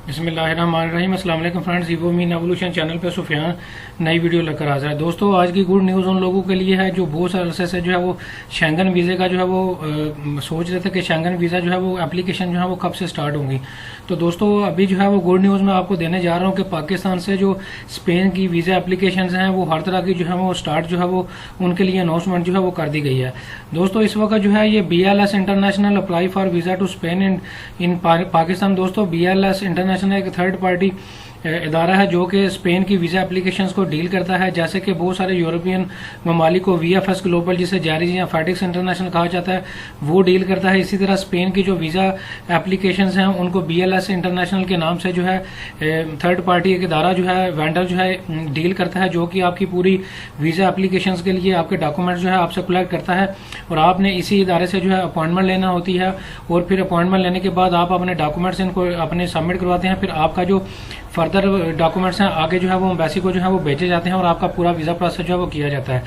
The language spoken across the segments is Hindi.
बिस्मिल्लाहिर्रहमानिर्रहीम। अस्सलाम वालेकुम फ्रेंड्स, इवो मीन एवोल्यूशन चैनल पे सुफियान नई वीडियो लेकर हाजिर है। दोस्तों, आज की गुड न्यूज़ उन लोगों के लिए है जो बहुत अरसे से जो है वो शेंगन वीज़े का जो है वो सोच रहे थे कि शेंगन वीज़ा जो है वो एप्लीकेशन जो है वो कब से स्टार्ट होंगी। तो दोस्तों, अभी जो है वो गुड न्यूज़ मैं आपको देने जा रहा हूँ कि पाकिस्तान से जो स्पेन की वीज़ा एप्लीकेशन हैं वो हर तरह की जो है वो स्टार्ट जो है वो उनके लिए अनाउंसमेंट जो है वो कर दी गई है। दोस्तों, इस वक्त जो है ये BLS international apply for visa to Spain in Pakistan. दोस्तों, BLS इंटरनेशनल एक थर्ड पार्टी इदारा है जो कि स्पेन की वीज़ा एप्लीकेशंस को डील करता है। जैसे कि बहुत सारे यूरोपियन ममालिक को VFS ग्लोबल, जिसे जारी या फैटिक्स इंटरनेशनल कहा जाता है, वो डील करता है। इसी तरह स्पेन की जो वीज़ा एप्लीकेशंस हैं उनको BLS इंटरनेशनल के नाम से जो है थर्ड पार्टी एक इदारा जो है वेंडर जो है डील करता है, जो कि आपकी पूरी वीज़ा एप्लीकेशंस के लिए आपके डॉक्यूमेंट जो है आपसे कलेक्ट करता है और आपने इसी इदारे से जो है अपॉइंटमेंट लेना होती है। और फिर अपॉइंटमेंट लेने के बाद आप अपने डॉक्यूमेंट्स इनको अपने सबमिट करवाते हैं। फिर आपका जो फर्दर डॉक्यूमेंट्स हैं आगे जो है वो एम्बेसी को जो है वो भेजे जाते हैं और आपका पूरा वीज़ा प्रोसेस जो है वो किया जाता है।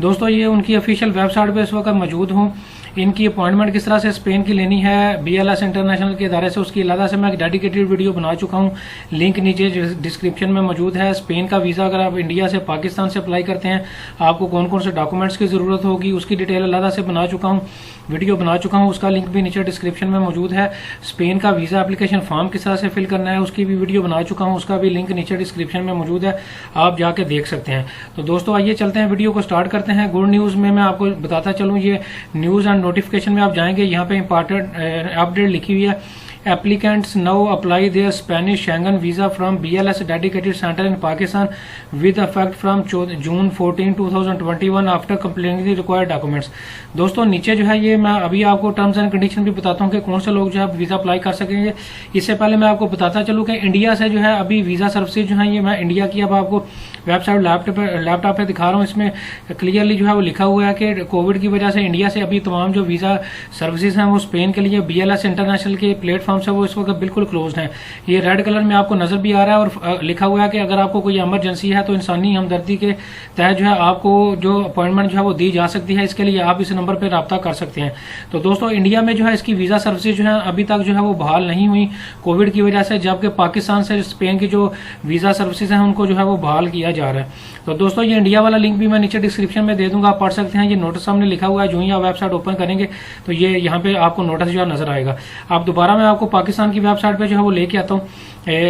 दोस्तों, ये उनकी ऑफिशियल वेबसाइट पे इस वक्त मौजूद हूँ। इनकी अपॉइंटमेंट किस तरह से स्पेन की लेनी है BLS इंटरनेशनल के इदारे से, उसकी अलग से मैं एक डेडिकेटेड वीडियो बना चुका हूँ। लिंक नीचे डिस्क्रिप्शन में मौजूद है। स्पेन का वीज़ा अगर आप इंडिया से पाकिस्तान से अप्लाई करते हैं, आपको कौन कौन से डॉक्यूमेंट्स की ज़रूरत होगी उसकी डिटेल अलग से बना चुका हूँ, वीडियो बना चुका हूँ। उसका लिंक भी नीचे डिस्क्रिप्शन में मौजूद है। स्पेन का वीज़ा एप्लीकेशन फॉर्म किस तरह से फिल करना है उसकी भी वीडियो बना चुका हूँ, उसका भी लिंक नीचे डिस्क्रिप्शन में मौजूद है, आप जाके देख सकते हैं। तो दोस्तों, आइए चलते हैं, वीडियो को स्टार्ट करते हैं। गुड न्यूज़ में मैं आपको बताता चलूँ, ये न्यूज़ एंड नोटिफिकेशन में आप जाएंगे, यहाँ पे इंपॉर्टेंट अपडेट लिखी हुई है। Applicants now apply their Spanish Schengen visa from BLS dedicated center in Pakistan with effect from June 14, 2021 after completing the required documents। दोस्तों, नीचे जो है ये मैं अभी आपको टर्म्स एंड कंडीशन भी बताता हूँ कि कौन से लोग जो है वीज़ा अप्लाई कर सकेंगे। इससे पहले मैं आपको बताता चलूँ कि इंडिया से जो है अभी वीज़ा सर्विसेज जो है, ये मैं इंडिया की अब आपको वेबसाइट लैपटॉप पे दिखा रहा हूँ। इसमें क्लियरली जो है वो लिखा हुआ है कि कोविड की वजह से इंडिया से अभी तमाम जो वीज़ा सर्विसेज हैं वो स्पेन के लिए BLS इंटरनेशनल के प्लेटफॉर्म से वो इस वक्त बिल्कुल क्लोज है। ये रेड कलर में आपको नजर भी आ रहा है और लिखा हुआ है कि अगर आपको कोई इमरजेंसी है तो इंसानी हमदर्दी के तहत जो है आपको जो अपॉइंटमेंट जो है वो दी जा सकती है। इसके लिए आप इस नंबर पर रब्ता कर सकते हैं। तो दोस्तों, इंडिया में जो है इसकी वीज़ा सर्विसेज जो है अभी तक जो है वो बहाल नहीं हुई कोविड की वजह से, जबकि पाकिस्तान से स्पेन की जो वीज़ा सर्विसेज हैं उनको जो है वो बहाल किया जा रहा है। तो दोस्तों, ये इंडिया वाला लिंक भी मैं नीचे डिस्क्रिप्शन में दे दूंगा, आप पढ़ सकते हैं। ये नोटिस सामने लिखा हुआ है, जो ही आप वेबसाइट ओपन करेंगे तो ये यहाँ पे आपको नोटिस जो है नजर आएगा। आप दोबारा मैं आपको पाकिस्तान की वेबसाइट पे जो है वो लेके आता हूँ,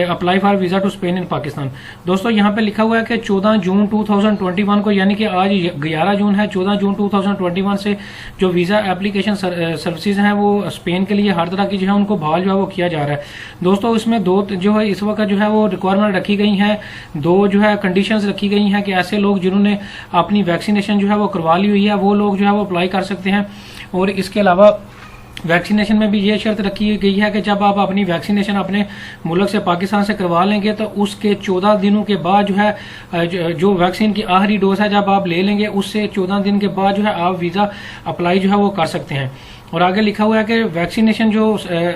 apply for visa to Spain in Pakistan. दोस्तों, यहाँ पे लिखा हुआ है कि 14 जून 2021 को, यानी कि आज 11 जून है, 14 जून 2021 से जो वीज़ा एप्लीकेशन सर्विसेज हैं वो स्पेन के लिए हर तरह की जो है उनको बहाल जो है वो किया जा रहा है। दोस्तों, इसमें दो जो है इस वक्त जो है वो रिक्वायरमेंट रखी गई हैं, दो जो है कंडीशंस रखी गई हैं कि ऐसे लोग जिन्होंने अपनी वैक्सीनेशन जो है वो करवा ली हुई है वो लोग जो है वो अप्लाई कर सकते हैं। और इसके अलावा वैक्सीनेशन में भी ये शर्त रखी गई है कि जब आप अपनी वैक्सीनेशन अपने मुल्क से पाकिस्तान से करवा लेंगे तो उसके 14 दिनों के बाद जो है जो वैक्सीन की आखिरी डोज है जब आप ले लेंगे उससे 14 दिन के बाद जो है आप वीज़ा अप्लाई जो है वो कर सकते हैं। और आगे लिखा हुआ है कि वैक्सीनेशन जो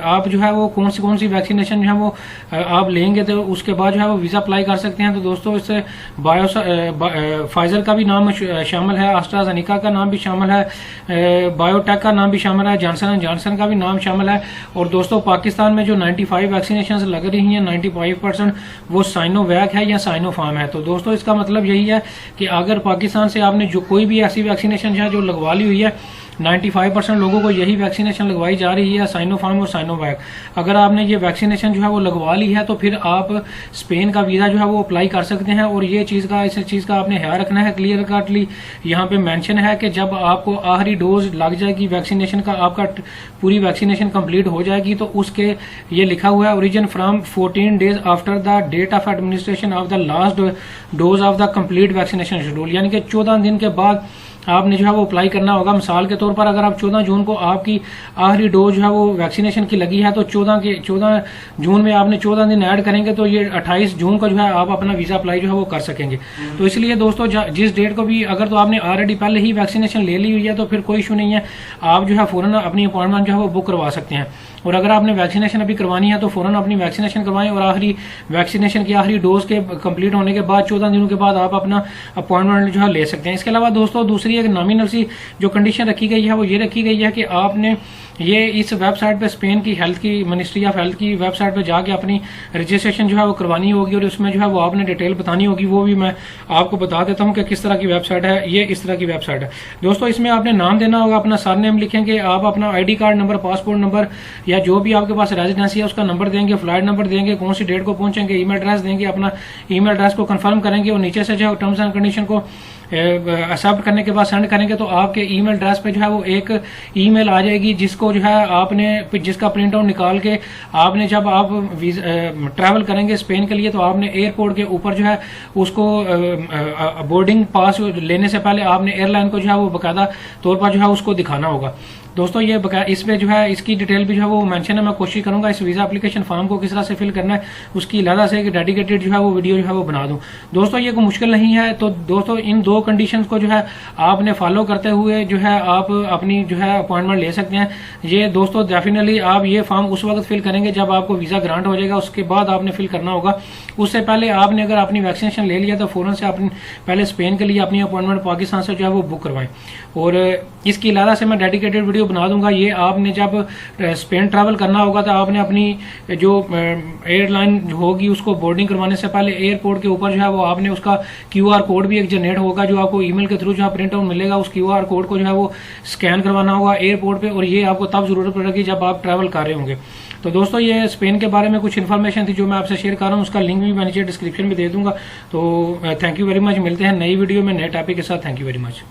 आप जो है वो कौन सी वैक्सीनेशन जो है वो आप लेंगे तो उसके बाद जो है वो वीज़ा अप्लाई कर सकते हैं। तो दोस्तों, इससे फाइजर का भी नाम शामिल है, एस्ट्राजेनेका का नाम भी शामिल है, बायोटेक का नाम भी शामिल है, जॉनसन एंड जॉनसन का भी नाम शामिल है। और दोस्तों, पाकिस्तान में जो 95 वैक्सीनेशन लग रही हैं 95% वो साइनोवैक है या साइनोफार्म है। तो दोस्तों, इसका मतलब यही है कि अगर पाकिस्तान से आपने जो कोई भी ऐसी वैक्सीनेशन है जो लगवा ली हुई है, 95% लोगों को यही वैक्सीनेशन लगवाई जा रही है, साइनोफार्म और साइनोवैक। अगर आपने ये वैक्सीनेशन जो है वो लगवा ली है तो फिर आप स्पेन का वीज़ा जो है वो अप्लाई कर सकते हैं। और ये इस चीज़ का आपने ख्याल रखना है, क्लियर कटली यहाँ पे मेंशन है कि जब आपको आखिरी डोज लग जाएगी वैक्सीनेशन का, आपका पूरी वैक्सीनेशन कंप्लीट हो जाएगी तो उसके ये लिखा हुआ है origin from 14 days after the date of administration of the last dose of the complete vaccination schedule, यानी कि 14 दिन के बाद आपने जो है वो अप्लाई करना होगा। मिसाल के तौर पर अगर आप 14 जून को आपकी आखिरी डोज जो है वो वैक्सीनेशन की लगी है तो 14 जून में आपने 14 दिन ऐड करेंगे तो ये 28 जून को जो है आप अपना वीज़ा अप्लाई जो है वो कर सकेंगे। तो इसलिए दोस्तों, जिस डेट को भी अगर तो आपने ऑलरेडी पहले ही वैक्सीनेशन ले ली हुई है तो फिर कोई इशू नहीं है, आप जो है फ़ौरन अपनी अपॉइंटमेंट जो है वो बुक करवा सकते हैं। और अगर आपने वैक्सीनेशन अभी करवानी है तो फ़ौरन अपनी वैक्सीनेशन करवाएं और आखिरी वैक्सीनेशन की आखिरी डोज के कंप्लीट होने के बाद 14 दिनों के बाद आप अपना अपॉइंटमेंट जो है ले सकते हैं। इसके अलावा दोस्तों, दूसरी एक नॉमिनल सी जो कंडीशन रखी गई है वो ये रखी गई है कि आपने ये इस वेबसाइट पे स्पेन की हेल्थ की मिनिस्ट्री ऑफ हेल्थ की वेबसाइट पे जाके अपनी रजिस्ट्रेशन जो है वो करवानी होगी और उसमें जो है वो आपने डिटेल बतानी होगी। वो भी मैं आपको बता देता हूँ कि किस तरह की वेबसाइट है। ये इस तरह की वेबसाइट है दोस्तों। इसमें आपने नाम देना होगा, अपना सरनेम लिखेंगे, आप अपना ID card number, passport number या जो भी आपके पास रेजिडेंसी है उसका नंबर देंगे, फ्लाइट नंबर देंगे, कौन सी डेट को पहुंचेंगे, ईमेल एड्रेस देंगे, अपना ईमेल एड्रेस को कंफर्म करेंगे और नीचे से जो है टर्म्स एंड कंडीशन को एक्सेप्ट करने के बाद सेंड करेंगे तो आपके ईमेल एड्रेस पे जो है वो एक ईमेल आ जाएगी जिसको जो है आपने जिसका प्रिंट आउट निकाल के आपने जब आप ट्रैवल करेंगे स्पेन के लिए तो आपने एयरपोर्ट के ऊपर जो है उसको बोर्डिंग पास लेने से पहले आपने एयरलाइन को जो है वो बाकायदा तौर पर जो है उसको दिखाना होगा। दोस्तों ये इसमें जो है इसकी डिटेल भी जो है वो मेंशन है। मैं कोशिश करूंगा इस वीजा एप्लीकेशन फॉर्म को किस तरह से फिल करना है उसकी अलग से एक डेडिकेटेड जो है वो वीडियो जो है वो बना दूं। दोस्तों ये कोई मुश्किल नहीं है। तो दोस्तों इन 2 कंडीशंस को जो है आपने फॉलो करते हुए जो है आप अपनी जो है अपॉइंटमेंट ले सकते हैं। ये दोस्तों डेफिनेटली आप ये फॉर्म उस वक्त फिल करेंगे जब आपको वीजा ग्रांट हो जाएगा, उसके बाद आपने फिल करना होगा। उससे पहले आपने अगर अपनी वैक्सीनेशन ले लिया तो फौरन से अपनी पहले स्पेन के लिए अपनी अपॉइंटमेंट पाकिस्तान से जो है वो बुक करवाएं। और इसकी अलग से मैं डेडिकेटेड वीडियो बना दूंगा। ये आपने जब स्पेन ट्रैवल करना होगा तो आपने अपनी जो एयरलाइन होगी उसको बोर्डिंग करवाने से पहले एयरपोर्ट के ऊपर जो है वो आपने उसका QR कोड भी एक जनरेट होगा जो आपको ईमेल के थ्रू जो है प्रिंट आउट मिलेगा। उस QR कोड को जो है वो स्कैन करवाना होगा एयरपोर्ट पे और ये आपको तब जरूरत पड़ेगी जब आप ट्रैवल कर रहे होंगे। तो दोस्तों ये स्पेन के बारे में कुछ इन्फॉर्मेशन थी जो मैं आपसे शेयर कर रहा हूँ, उसका लिंक भी मैं नीचे डिस्क्रिप्शन में दे दूंगा। तो थैंक यू वेरी मच। मिलते हैं नई वीडियो में नए टॉपिक के साथ। Thank you very much.